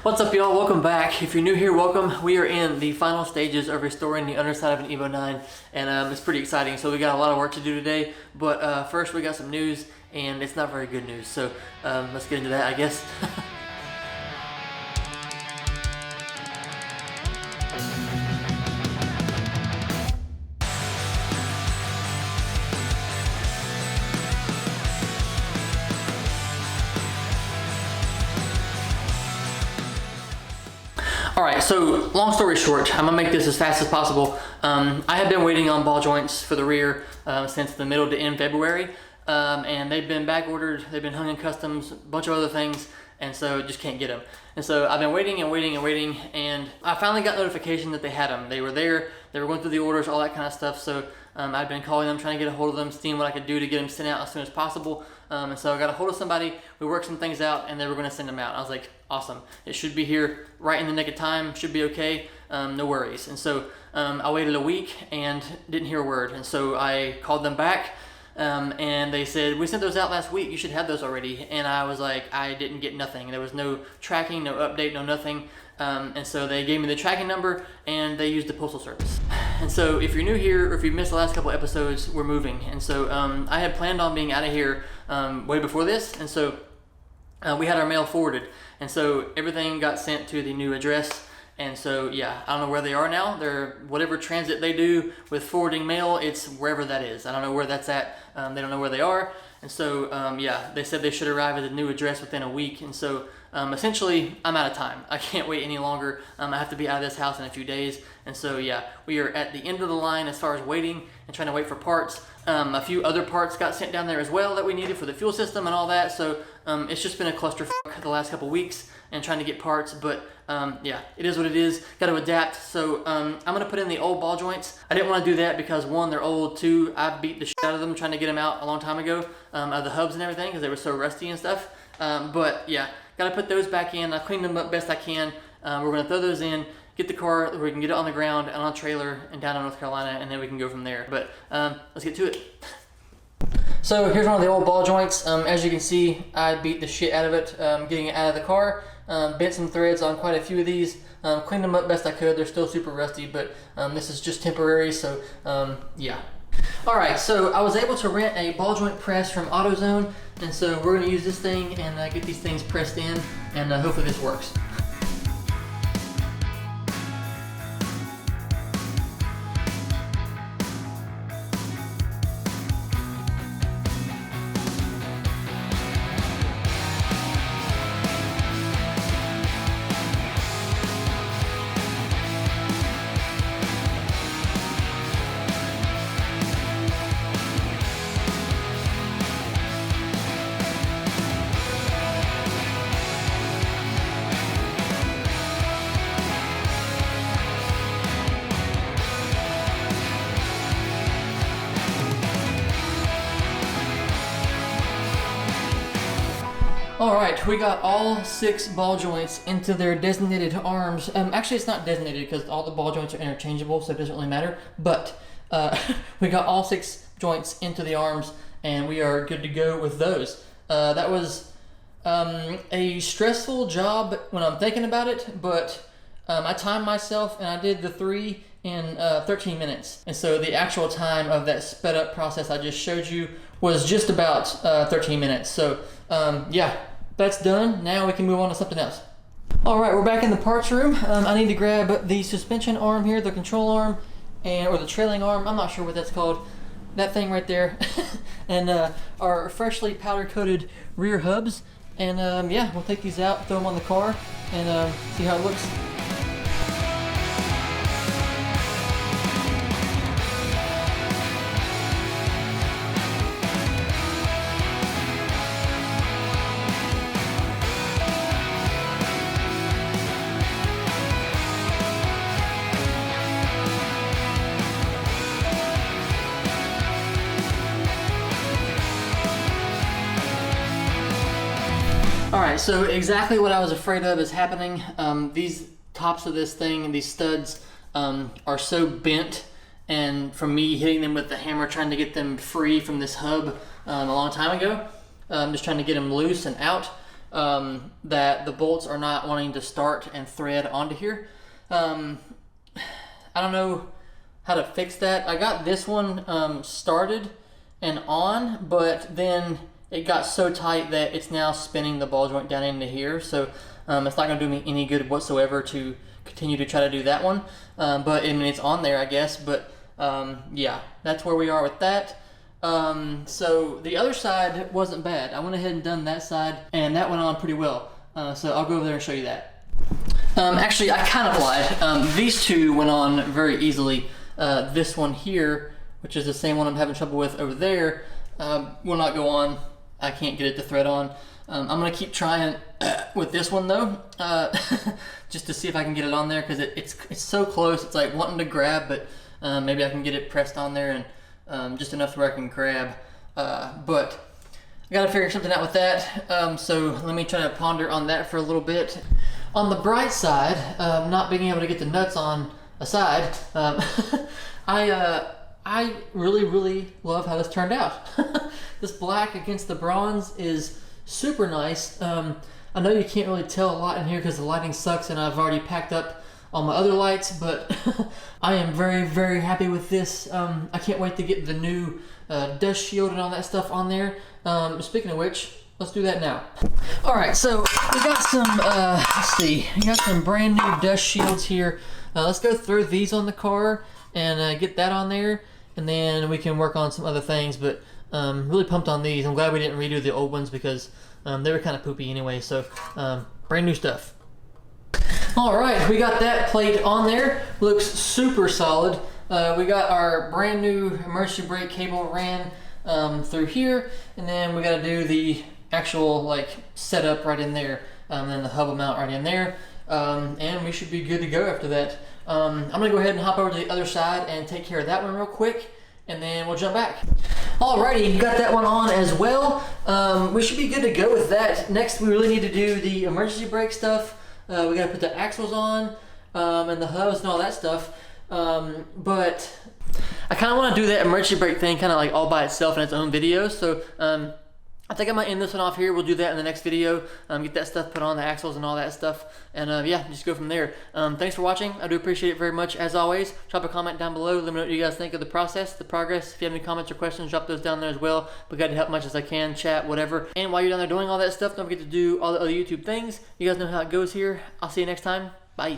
What's up, y'all? Welcome back. If you're new here, welcome. We are in the final stages of restoring the underside of an Evo 9, and it's pretty exciting. So we got a lot of work to do today, but first we got some news, and it's not very good news. So let's get into that, I guess. Alright, so long story short, I'm going to make this as fast as possible. I have been waiting on ball joints for the rear since the middle to end February, and they've been back ordered, they've been hung in customs, a bunch of other things, and so just can't get them. And so I've been waiting and waiting and waiting, and I finally got notification that they had them. They were there, they were going through the orders, all that kind of stuff, so I've been calling them, trying to get a hold of them, seeing what I could do to get them sent out as soon as possible. And so I got a hold of somebody, we worked some things out, and they were going to send them out. I was like, awesome. It should be here right in the nick of time, should be okay, no worries. And so I waited a week and didn't hear a word. And so I called them back, and they said, we sent those out last week, you should have those already. And I was like, I didn't get nothing. There was no tracking, no update, no nothing. And so they gave me the tracking number, and they used the postal service. And so if you're new here, or if you've missed the last couple episodes, we're moving. And so I had planned on being out of here way before this, and so we had our mail forwarded. And so everything got sent to the new address. And so, yeah, I don't know where they are now. They're whatever transit they do with forwarding mail, it's wherever that is. I don't know where that's at. They don't know where they are. And so, yeah, they said they should arrive at the new address within a week. And so, essentially, I'm out of time. I can't wait any longer. I have to be out of this house in a few days. And so, yeah, we are at the end of the line as far as waiting and trying to wait for parts. A few other parts got sent down there as well that we needed for the fuel system and all that. So, it's just been a clusterfuck the last couple weeks and trying to get parts. But, yeah, it is what it is. Got to adapt. So, I'm going to put in the old ball joints. I didn't want to do that because, one, they're old. Two, I beat the shit out of them trying to get them out a long time ago, out of the hubs and everything because they were so rusty and stuff. But, yeah, got to put those back in. I cleaned them up best I can. We're going to throw those in, get the car, we can get it on the ground and on a trailer and down in North Carolina, and then we can go from there. But let's get to it. So here's one of the old ball joints. As you can see, I beat the shit out of it, getting it out of the car. Bent some threads on quite a few of these. Cleaned them up best I could. They're still super rusty, but this is just temporary, so yeah. Alright, so I was able to rent a ball joint press from AutoZone, and so we're going to use this thing and get these things pressed in, and hopefully this works. Alright, we got all 6 ball joints into their designated arms. Actually, it's not designated because all the ball joints are interchangeable, so it doesn't really matter. But we got all 6 joints into the arms, and we are good to go with those. That was a stressful job when I'm thinking about it, but I timed myself and I did the 3 in 13 minutes. And so the actual time of that sped up process I just showed you was just about 13 minutes. So yeah, that's done. Now we can move on to something else. Alright, we're back in the parts room. I need to grab the suspension arm here, the control arm, or the trailing arm. I'm not sure what that's called. That thing right there. And our freshly powder coated rear hubs. And yeah, we'll take these out, throw them on the car, and see how it looks. Alright, so exactly what I was afraid of is happening. These tops of this thing and these studs are so bent, and from me hitting them with the hammer trying to get them free from this hub a long time ago, just trying to get them loose and out. that the bolts are not wanting to start and thread onto here. I don't know how to fix that. I got this one started and on, but then it got so tight that it's now spinning the ball joint down into here. So it's not gonna do me any good whatsoever to continue to try to do that one. But I mean, it's on there, I guess. But yeah, that's where we are with that. So the other side wasn't bad. I went ahead and done that side, and that went on pretty well. So I'll go over there and show you that. Actually, I kind of lied. These two went on very easily. This one here, which is the same one I'm having trouble with over there, will not go on. I can't get it to thread on. I'm gonna keep trying with this one though, just to see if I can get it on there, because it's so close. It's like wanting to grab, but maybe I can get it pressed on there and just enough where I can grab. But I gotta figure something out with that. So let me try to ponder on that for a little bit. On the bright side, not being able to get the nuts on aside, I really love how this turned out. This black against the bronze is super nice. I know you can't really tell a lot in here because the lighting sucks and I've already packed up all my other lights, but I am very happy with this. I can't wait to get the new dust shield and all that stuff on there. Speaking of which, let's do that now. All right, so we got some, let's see, we got some brand new dust shields here. Let's go throw these on the car and get that on there, and then we can work on some other things. But really pumped on these. I'm glad we didn't redo the old ones because they were kind of poopy anyway. So brand new stuff. All right, we got that plate on there. Looks super solid. We got our brand new emergency brake cable ran through here, and then we got to do the actual like setup right in there, and then the hub mount right in there, and we should be good to go after that. I'm gonna go ahead and hop over to the other side and take care of that one real quick, and then we'll jump back. Alrighty, got that one on as well. We should be good to go with that. Next, we really need to do the emergency brake stuff. We gotta put the axles on, and the hubs and all that stuff. But I kind of want to do that emergency brake thing kind of like all by itself in its own video. So I think I might end this one off here. We'll do that in the next video. Get that stuff put on, the axles and all that stuff. And yeah, just go from there. Thanks for watching. I do appreciate it very much. As always, drop a comment down below. Let me know what you guys think of the process, the progress. If you have any comments or questions, drop those down there as well. We're glad to help much as I can, chat, whatever. And while you're down there doing all that stuff, don't forget to do all the other YouTube things. You guys know how it goes here. I'll see you next time. Bye.